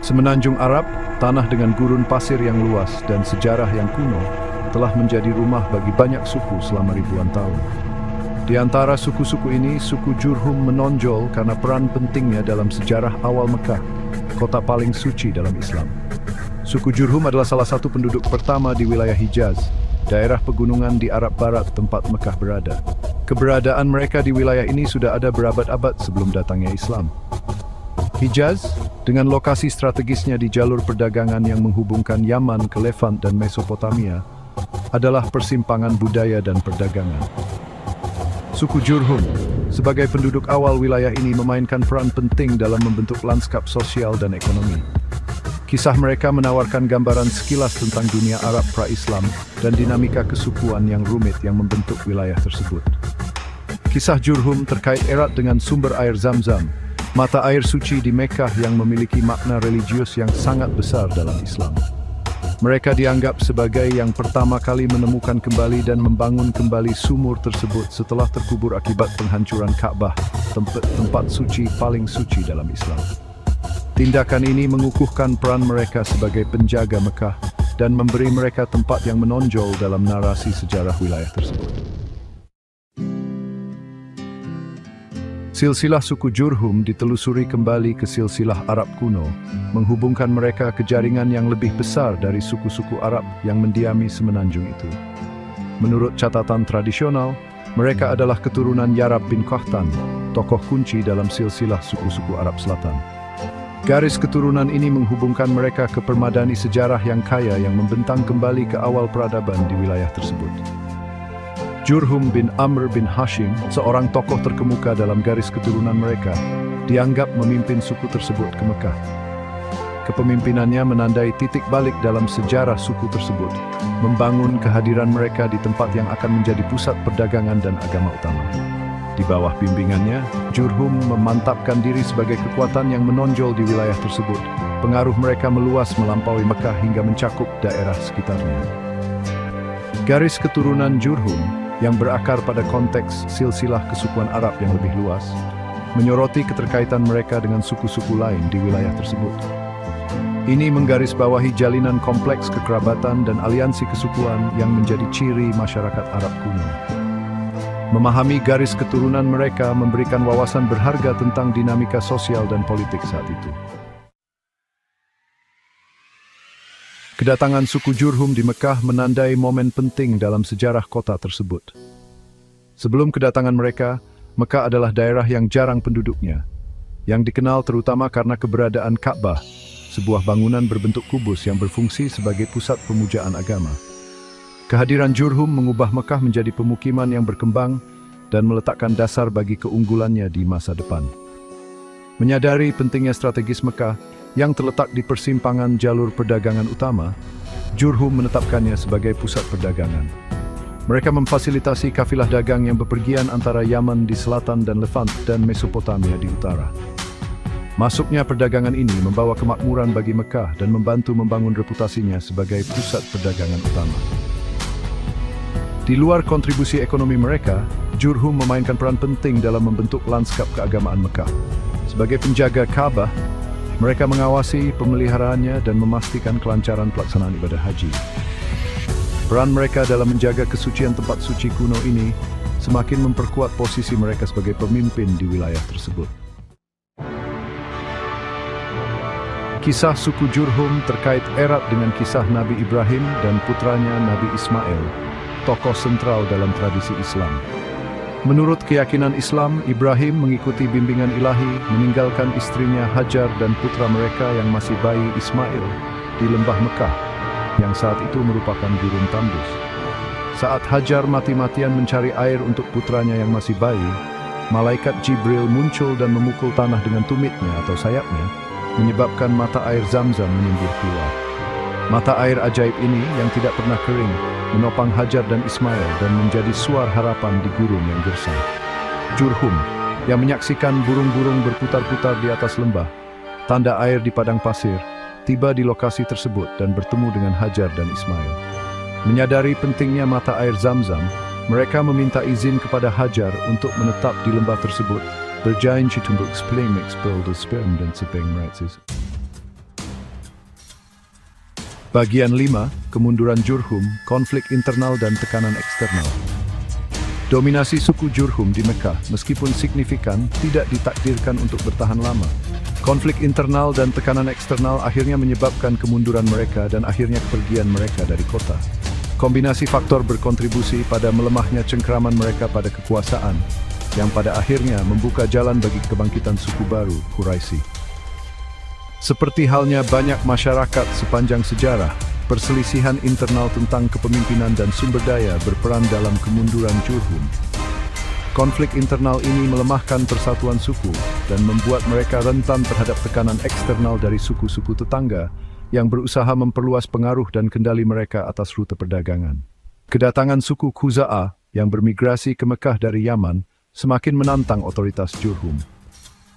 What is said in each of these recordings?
Semenanjung Arab, tanah dengan gurun pasir yang luas dan sejarah yang kuno, telah menjadi rumah bagi banyak suku selama ribuan tahun. Di antara suku-suku ini, suku Jurhum menonjol karena peran pentingnya dalam sejarah awal Mekah, kota paling suci dalam Islam. Suku Jurhum adalah salah satu penduduk pertama di wilayah Hijaz, daerah pegunungan di Arab Barat tempat Mekah berada. Keberadaan mereka di wilayah ini sudah ada berabad-abad sebelum datangnya Islam. Hijaz, dengan lokasi strategisnya di jalur perdagangan yang menghubungkan Yaman ke Levant dan Mesopotamia, adalah persimpangan budaya dan perdagangan. Suku Jurhum, sebagai penduduk awal wilayah ini, memainkan peran penting dalam membentuk lanskap sosial dan ekonomi. Kisah mereka menawarkan gambaran sekilas tentang dunia Arab pra-Islam dan dinamika kesukuan yang rumit yang membentuk wilayah tersebut. Kisah Jurhum terkait erat dengan sumber air Zam-Zam, mata air suci di Mekah yang memiliki makna religius yang sangat besar dalam Islam. Mereka dianggap sebagai yang pertama kali menemukan kembali dan membangun kembali sumur tersebut setelah terkubur akibat penghancuran Ka'bah, tempat suci paling suci dalam Islam. Tindakan ini mengukuhkan peran mereka sebagai penjaga Mekah dan memberi mereka tempat yang menonjol dalam narasi sejarah wilayah tersebut. Silsilah suku Jurhum ditelusuri kembali ke silsilah Arab kuno, menghubungkan mereka ke jaringan yang lebih besar dari suku-suku Arab yang mendiami semenanjung itu. Menurut catatan tradisional, mereka adalah keturunan Yarab bin Qahtan, tokoh kunci dalam silsilah suku-suku Arab Selatan. Garis keturunan ini menghubungkan mereka ke permadani sejarah yang kaya yang membentang kembali ke awal peradaban di wilayah tersebut. Jurhum bin Amr bin Hashim, seorang tokoh terkemuka dalam garis keturunan mereka, dianggap memimpin suku tersebut ke Mekah. Kepemimpinannya menandai titik balik dalam sejarah suku tersebut, membangun kehadiran mereka di tempat yang akan menjadi pusat perdagangan dan agama utama. Di bawah bimbingannya, Jurhum memantapkan diri sebagai kekuatan yang menonjol di wilayah tersebut. Pengaruh mereka meluas melampaui Mekah hingga mencakup daerah sekitarnya. Garis keturunan Jurhum, yang berakar pada konteks silsilah kesukuan Arab yang lebih luas, menyoroti keterkaitan mereka dengan suku-suku lain di wilayah tersebut. Ini menggarisbawahi jalinan kompleks kekerabatan dan aliansi kesukuan yang menjadi ciri masyarakat Arab kuno. Memahami garis keturunan mereka memberikan wawasan berharga tentang dinamika sosial dan politik saat itu. Kedatangan suku Jurhum di Mekah menandai momen penting dalam sejarah kota tersebut. Sebelum kedatangan mereka, Mekah adalah daerah yang jarang penduduknya, yang dikenal terutama karena keberadaan Ka'bah, sebuah bangunan berbentuk kubus yang berfungsi sebagai pusat pemujaan agama. Kehadiran Jurhum mengubah Mekah menjadi pemukiman yang berkembang dan meletakkan dasar bagi keunggulannya di masa depan. Menyadari pentingnya strategis Mekah yang terletak di persimpangan jalur perdagangan utama, Jurhum menetapkannya sebagai pusat perdagangan. Mereka memfasilitasi kafilah dagang yang bepergian antara Yaman di selatan dan Levant dan Mesopotamia di utara. Masuknya perdagangan ini membawa kemakmuran bagi Mekah dan membantu membangun reputasinya sebagai pusat perdagangan utama. Di luar kontribusi ekonomi mereka, Jurhum memainkan peran penting dalam membentuk lanskap keagamaan Mekah. Sebagai penjaga Ka'bah, mereka mengawasi pemeliharaannya dan memastikan kelancaran pelaksanaan ibadah haji. Peran mereka dalam menjaga kesucian tempat suci kuno ini semakin memperkuat posisi mereka sebagai pemimpin di wilayah tersebut. Kisah suku Jurhum terkait erat dengan kisah Nabi Ibrahim dan putranya Nabi Ismail, tokoh sentral dalam tradisi Islam. Menurut keyakinan Islam, Ibrahim mengikuti bimbingan ilahi, meninggalkan istrinya Hajar dan putra mereka yang masih bayi Ismail di lembah Mekah, yang saat itu merupakan gurun tandus. Saat Hajar mati-matian mencari air untuk putranya yang masih bayi, malaikat Jibril muncul dan memukul tanah dengan tumitnya atau sayapnya, menyebabkan mata air Zam-Zam menyembur keluar. Mata air ajaib ini yang tidak pernah kering, menopang Hajar dan Ismail dan menjadi suar harapan di gurun yang gersang. Jurhum, yang menyaksikan burung-burung berputar-putar di atas lembah, tanda air di padang pasir, tiba di lokasi tersebut dan bertemu dengan Hajar dan Ismail. Menyadari pentingnya mata air Zam-Zam, mereka meminta izin kepada Hajar untuk menetap di lembah tersebut, berjanji untuk expel dan sebagainya. Bagian 5, kemunduran Jurhum, konflik internal dan tekanan eksternal. Dominasi suku Jurhum di Mekah, meskipun signifikan, tidak ditakdirkan untuk bertahan lama. Konflik internal dan tekanan eksternal akhirnya menyebabkan kemunduran mereka dan akhirnya kepergian mereka dari kota. Kombinasi faktor berkontribusi pada melemahnya cengkraman mereka pada kekuasaan, yang pada akhirnya membuka jalan bagi kebangkitan suku baru, Quraisy. Seperti halnya banyak masyarakat sepanjang sejarah, perselisihan internal tentang kepemimpinan dan sumber daya berperan dalam kemunduran Jurhum. Konflik internal ini melemahkan persatuan suku dan membuat mereka rentan terhadap tekanan eksternal dari suku-suku tetangga yang berusaha memperluas pengaruh dan kendali mereka atas rute perdagangan. Kedatangan suku Khuza'ah yang bermigrasi ke Mekah dari Yaman semakin menantang otoritas Jurhum.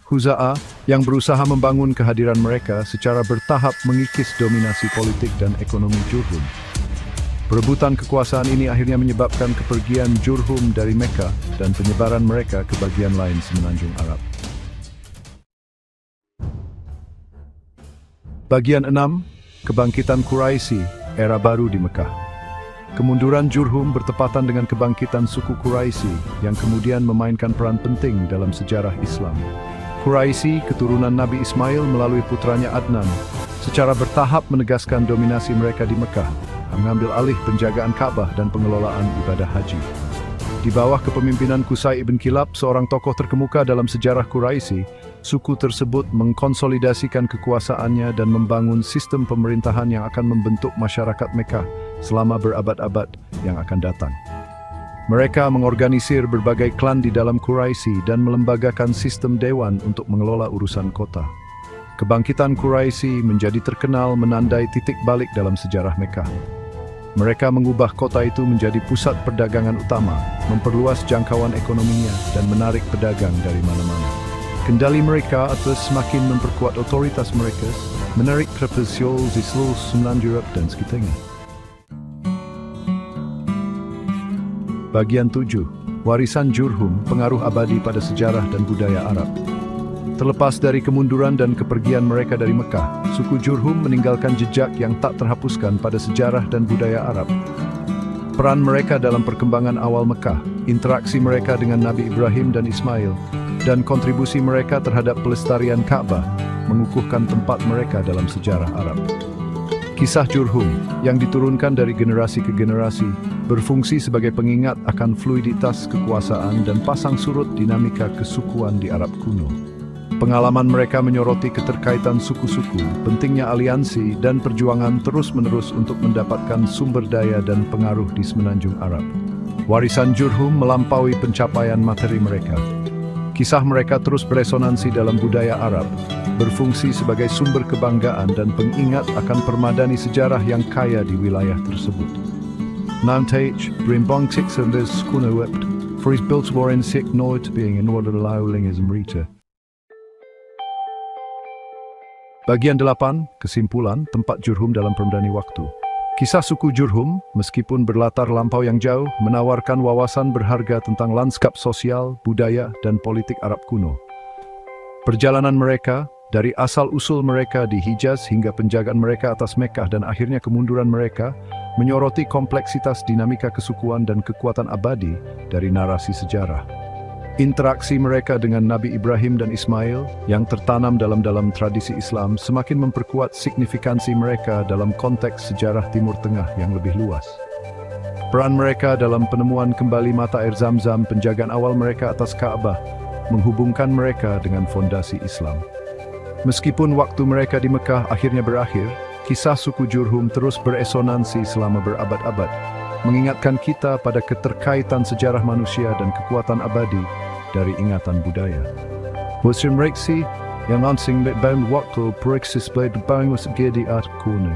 Khuza'ah yang berusaha membangun kehadiran mereka secara bertahap mengikis dominasi politik dan ekonomi Jurhum. Perebutan kekuasaan ini akhirnya menyebabkan kepergian Jurhum dari Mekah dan penyebaran mereka ke bagian lain semenanjung Arab. Bagian 6, kebangkitan Quraisy, era baru di Mekah. Kemunduran Jurhum bertepatan dengan kebangkitan suku Quraisy yang kemudian memainkan peran penting dalam sejarah Islam. Quraisy, keturunan Nabi Ismail melalui putranya Adnan, secara bertahap menegaskan dominasi mereka di Mekah, mengambil alih penjagaan Ka'bah dan pengelolaan ibadah haji. Di bawah kepemimpinan Qusay ibn Kilab, seorang tokoh terkemuka dalam sejarah Quraisy, suku tersebut mengkonsolidasikan kekuasaannya dan membangun sistem pemerintahan yang akan membentuk masyarakat Mekah selama berabad-abad yang akan datang. Mereka mengorganisir berbagai klan di dalam Quraisy dan melembagakan sistem dewan untuk mengelola urusan kota. Kebangkitan Quraisy menjadi terkenal menandai titik balik dalam sejarah Mekah. Mereka mengubah kota itu menjadi pusat perdagangan utama, memperluas jangkauan ekonominya, dan menarik pedagang dari mana-mana. Kendali mereka atas semakin memperkuat otoritas mereka, menarik profesional di seluruh semenanjung Arab dan sekitarnya. Bagian 7, warisan Jurhum, pengaruh abadi pada sejarah dan budaya Arab. Terlepas dari kemunduran dan kepergian mereka dari Mekah, suku Jurhum meninggalkan jejak yang tak terhapuskan pada sejarah dan budaya Arab. Peran mereka dalam perkembangan awal Mekah, interaksi mereka dengan Nabi Ibrahim dan Ismail, dan kontribusi mereka terhadap pelestarian Ka'bah mengukuhkan tempat mereka dalam sejarah Arab. Kisah Jurhum yang diturunkan dari generasi ke generasi berfungsi sebagai pengingat akan fluiditas kekuasaan dan pasang surut dinamika kesukuan di Arab kuno. Pengalaman mereka menyoroti keterkaitan suku-suku, pentingnya aliansi dan perjuangan terus-menerus untuk mendapatkan sumber daya dan pengaruh di semenanjung Arab. Warisan Jurhum melampaui pencapaian materi mereka. Kisah mereka terus beresonansi dalam budaya Arab, berfungsi sebagai sumber kebanggaan dan pengingat akan permadani sejarah yang kaya di wilayah tersebut. Nantage, Brimbong Sixenders Kuno Wept, for his built warren sick noit being in order allowing his merita. Bagian 8, kesimpulan, tempat Jurhum dalam pemerdani waktu. Kisah suku Jurhum, meskipun berlatar lampau yang jauh, menawarkan wawasan berharga tentang lanskap sosial, budaya, dan politik Arab kuno. Perjalanan mereka, dari asal-usul mereka di Hijaz hingga penjagaan mereka atas Mekah dan akhirnya kemunduran mereka, menyoroti kompleksitas dinamika kesukuan dan kekuatan abadi dari narasi sejarah. Interaksi mereka dengan Nabi Ibrahim dan Ismail yang tertanam dalam tradisi Islam semakin memperkuat signifikansi mereka dalam konteks sejarah Timur Tengah yang lebih luas. Peran mereka dalam penemuan kembali mata air Zam-Zam, penjagaan awal mereka atas Ka'bah, menghubungkan mereka dengan fondasi Islam. Meskipun waktu mereka di Mekah akhirnya berakhir, kisah suku Jurhum terus beresonansi selama berabad-abad, mengingatkan kita pada keterkaitan sejarah manusia dan kekuatan abadi dari ingatan budaya. Muslim reaksi yang langsung lebih waktu periksis blade bang was gedi at kuno.